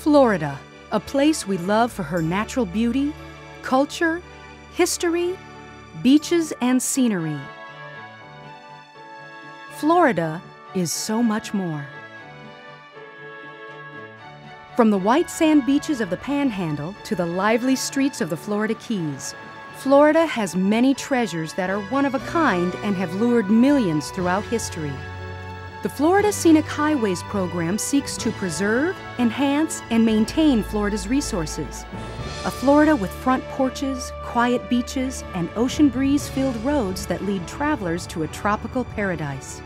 Florida, a place we love for her natural beauty, culture, history, beaches, and scenery. Florida is so much more. From the white sand beaches of the Panhandle to the lively streets of the Florida Keys, Florida has many treasures that are one of a kind and have lured millions throughout history. The Florida Scenic Highways program seeks to preserve, enhance, and maintain Florida's resources. A Florida with front porches, quiet beaches, and ocean breeze-filled roads that lead travelers to a tropical paradise.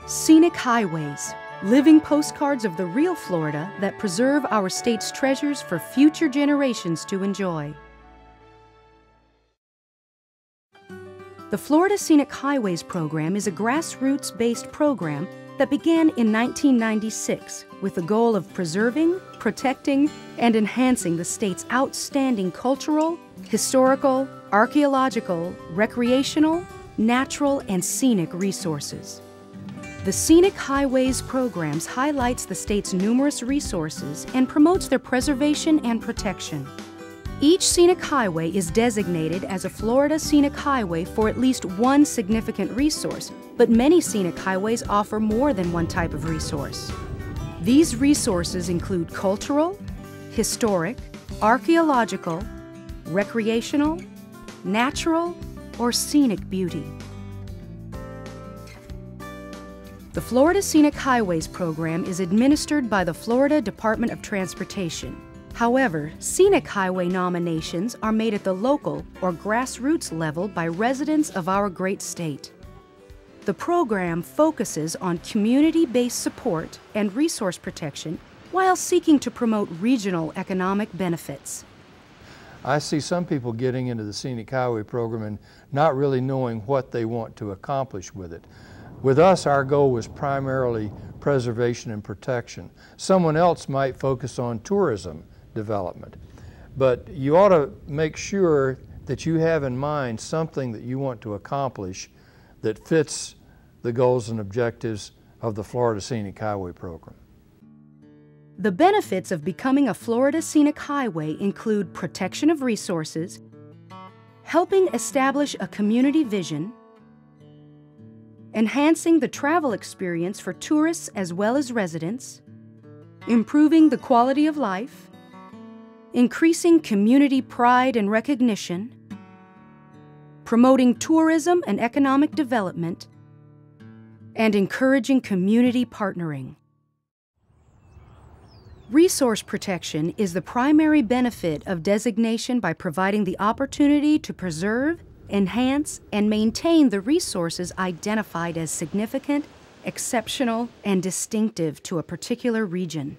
Scenic Highways, living postcards of the real Florida that preserve our state's treasures for future generations to enjoy. The Florida Scenic Highways program is a grassroots-based program that began in 1996 with the goal of preserving, protecting, and enhancing the state's outstanding cultural, historical, archeological, recreational, natural, and scenic resources. The Scenic Highways programs highlights the state's numerous resources and promotes their preservation and protection. Each scenic highway is designated as a Florida Scenic Highway for at least one significant resource, but many scenic highways offer more than one type of resource. These resources include cultural, historic, archeological, recreational, natural, or scenic beauty. The Florida Scenic Highways program is administered by the Florida Department of Transportation. However, scenic highway nominations are made at the local or grassroots level by residents of our great state. The program focuses on community-based support and resource protection while seeking to promote regional economic benefits. I see some people getting into the Scenic Highway program and not really knowing what they want to accomplish with it. With us, our goal was primarily preservation and protection. Someone else might focus on tourism development. But you ought to make sure that you have in mind something that you want to accomplish that fits the goals and objectives of the Florida Scenic Highway program. The benefits of becoming a Florida Scenic Highway include protection of resources, helping establish a community vision, enhancing the travel experience for tourists as well as residents, improving the quality of life, increasing community pride and recognition, promoting tourism and economic development, and encouraging community partnering. Resource protection is the primary benefit of designation by providing the opportunity to preserve, enhance, and maintain the resources identified as significant, exceptional, and distinctive to a particular region.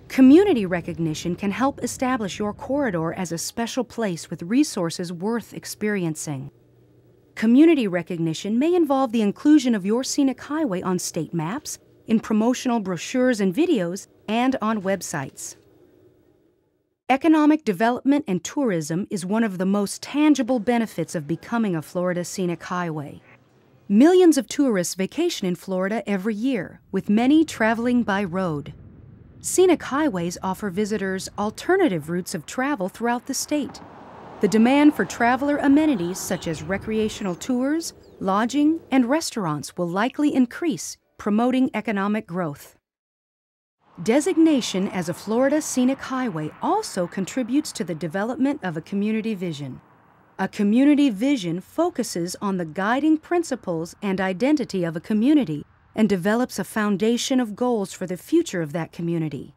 Community recognition can help establish your corridor as a special place with resources worth experiencing. Community recognition may involve the inclusion of your scenic highway on state maps, in promotional brochures and videos, and on websites. Economic development and tourism is one of the most tangible benefits of becoming a Florida Scenic Highway. Millions of tourists vacation in Florida every year, with many traveling by road. Scenic highways offer visitors alternative routes of travel throughout the state. The demand for traveler amenities such as recreational tours, lodging, and restaurants will likely increase, promoting economic growth. Designation as a Florida Scenic Highway also contributes to the development of a community vision. A community vision focuses on the guiding principles and identity of a community and develops a foundation of goals for the future of that community.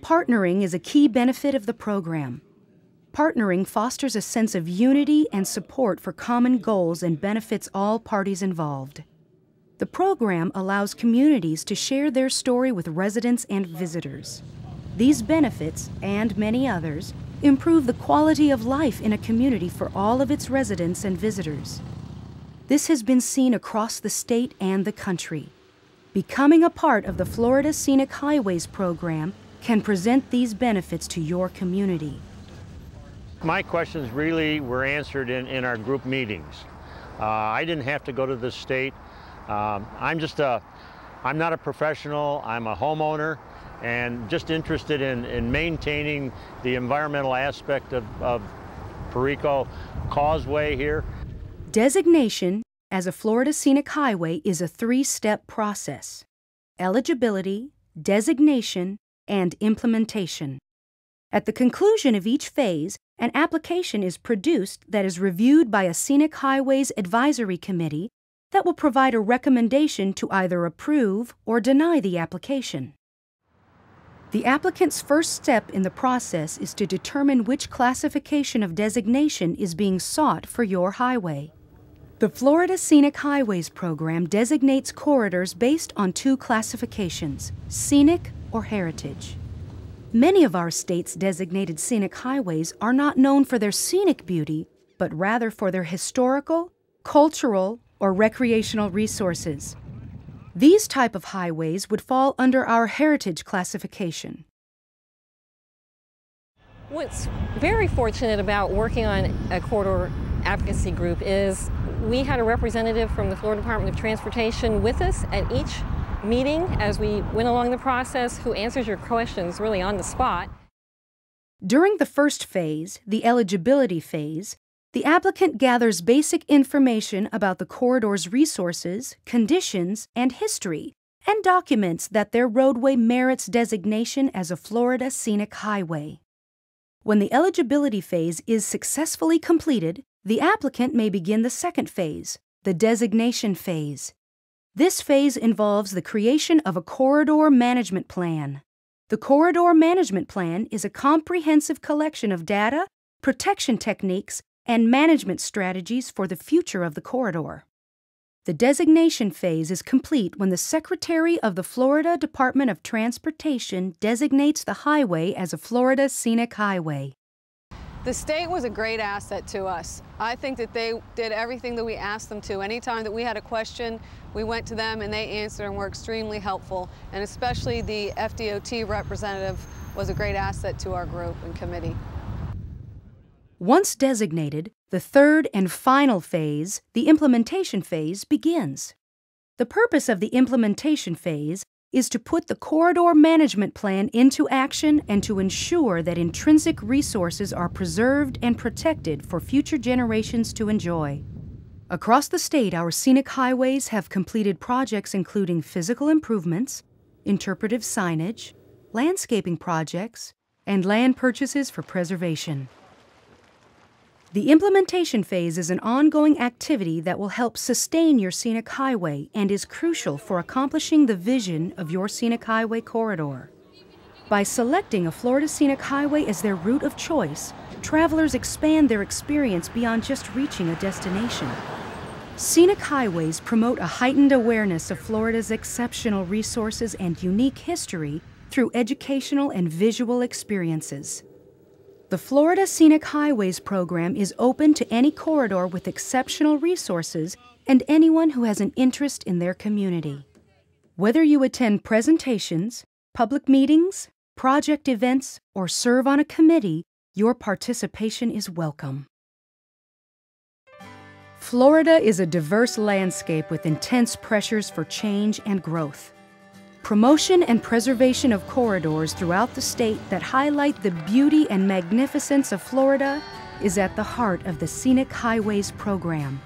Partnering is a key benefit of the program. Partnering fosters a sense of unity and support for common goals and benefits all parties involved. The program allows communities to share their story with residents and visitors. These benefits, and many others, improve the quality of life in a community for all of its residents and visitors. This has been seen across the state and the country. Becoming a part of the Florida Scenic Highways program can present these benefits to your community. My questions really were answered in our group meetings. I didn't have to go to the state. I'm not a professional, I'm a homeowner, and just interested in maintaining the environmental aspect of Perico Causeway here. Designation as a Florida Scenic Highway is a three-step process: eligibility, designation, and implementation. At the conclusion of each phase, an application is produced that is reviewed by a Scenic Highways Advisory Committee that will provide a recommendation to either approve or deny the application. The applicant's first step in the process is to determine which classification of designation is being sought for your highway. The Florida Scenic Highways program designates corridors based on two classifications: scenic or heritage. Many of our state's designated scenic highways are not known for their scenic beauty, but rather for their historical, cultural, or recreational resources. These type of highways would fall under our heritage classification. What's very fortunate about working on a corridor advocacy group is we had a representative from the Florida Department of Transportation with us at each meeting as we went along the process, who answers your questions really on the spot. During the first phase, the eligibility phase, the applicant gathers basic information about the corridor's resources, conditions, and history, and documents that their roadway merits designation as a Florida Scenic Highway. When the eligibility phase is successfully completed, the applicant may begin the second phase, the designation phase. This phase involves the creation of a corridor management plan. The corridor management plan is a comprehensive collection of data, protection techniques, and management strategies for the future of the corridor. The designation phase is complete when the Secretary of the Florida Department of Transportation designates the highway as a Florida Scenic Highway. The state was a great asset to us. I think that they did everything that we asked them to. Anytime that we had a question, we went to them and they answered and were extremely helpful. And especially the FDOT representative was a great asset to our group and committee. Once designated, the third and final phase, the implementation phase, begins. The purpose of the implementation phase is to put the corridor management plan into action and to ensure that intrinsic resources are preserved and protected for future generations to enjoy. Across the state, our scenic highways have completed projects including physical improvements, interpretive signage, landscaping projects, and land purchases for preservation. The implementation phase is an ongoing activity that will help sustain your scenic highway and is crucial for accomplishing the vision of your scenic highway corridor. By selecting a Florida Scenic Highway as their route of choice, travelers expand their experience beyond just reaching a destination. Scenic highways promote a heightened awareness of Florida's exceptional resources and unique history through educational and visual experiences. The Florida Scenic Highways program is open to any corridor with exceptional resources and anyone who has an interest in their community. Whether you attend presentations, public meetings, project events, or serve on a committee, your participation is welcome. Florida is a diverse landscape with intense pressures for change and growth. Promotion and preservation of corridors throughout the state that highlight the beauty and magnificence of Florida is at the heart of the Scenic Highways program.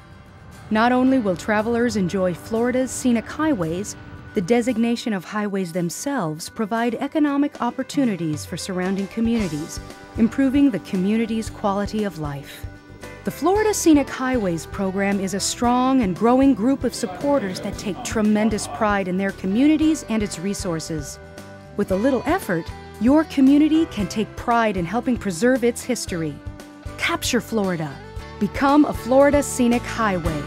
Not only will travelers enjoy Florida's scenic highways, the designation of highways themselves provide economic opportunities for surrounding communities, improving the community's quality of life. The Florida Scenic Highways program is a strong and growing group of supporters that take tremendous pride in their communities and its resources. With a little effort, your community can take pride in helping preserve its history. Capture Florida. Become a Florida Scenic Highway.